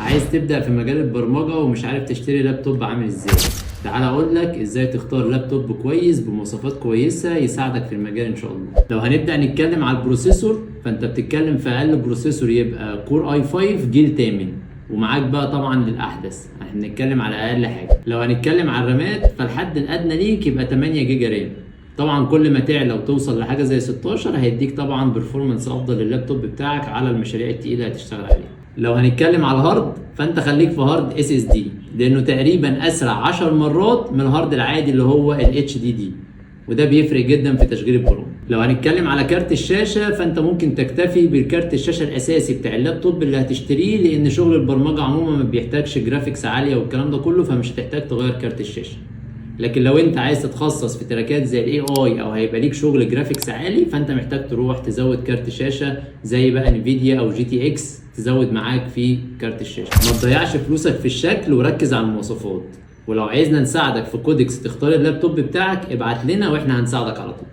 عايز تبدأ في مجال البرمجة ومش عارف تشتري لابتوب عامل ازاي؟ تعال اقول لك ازاي تختار لابتوب كويس بمواصفات كويسة يساعدك في المجال ان شاء الله. لو هنبدأ نتكلم على البروسيسور، فانت بتتكلم في اقل بروسيسور يبقى كور اي 5 جيل 8، ومعاك بقى طبعا للاحدث. احنا بنتكلم على اقل حاجة. لو هنتكلم على الرامات، فالحد الادنى ليك يبقى 8 جيجا رام. طبعا كل ما تعلى وتوصل لحاجه زي 16 هيديك طبعا برفورمانس افضل لللابتوب بتاعك على المشاريع التقيله اللي هتشتغل عليها. لو هنتكلم على الهارد، فانت خليك في هارد اس اس دي، لانه تقريبا اسرع 10 مرات من الهارد العادي اللي هو الاتش دي دي، وده بيفرق جدا في تشغيل البروم. لو هنتكلم على كارت الشاشه، فانت ممكن تكتفي بالكارت الشاشه الاساسي بتاع اللابتوب اللي هتشتريه، لان شغل البرمجه عموما ما بيحتاجش جرافيكس عاليه والكلام ده كله، فمش هتحتاج تغير كارت الشاشه. لكن لو انت عايز تتخصص في تراكات زي الاي اي او هيبقى ليك شغل جرافيكس عالي، فانت محتاج تروح تزود كارت شاشه زي بقى انفيديا او جي تي اكس تزود معاك في كارت الشاشه. ما تضيعش فلوسك في الشكل وركز على المواصفات. ولو عايزنا نساعدك في كودكس تختار اللابتوب بتاعك، ابعت لنا واحنا هنساعدك على طول.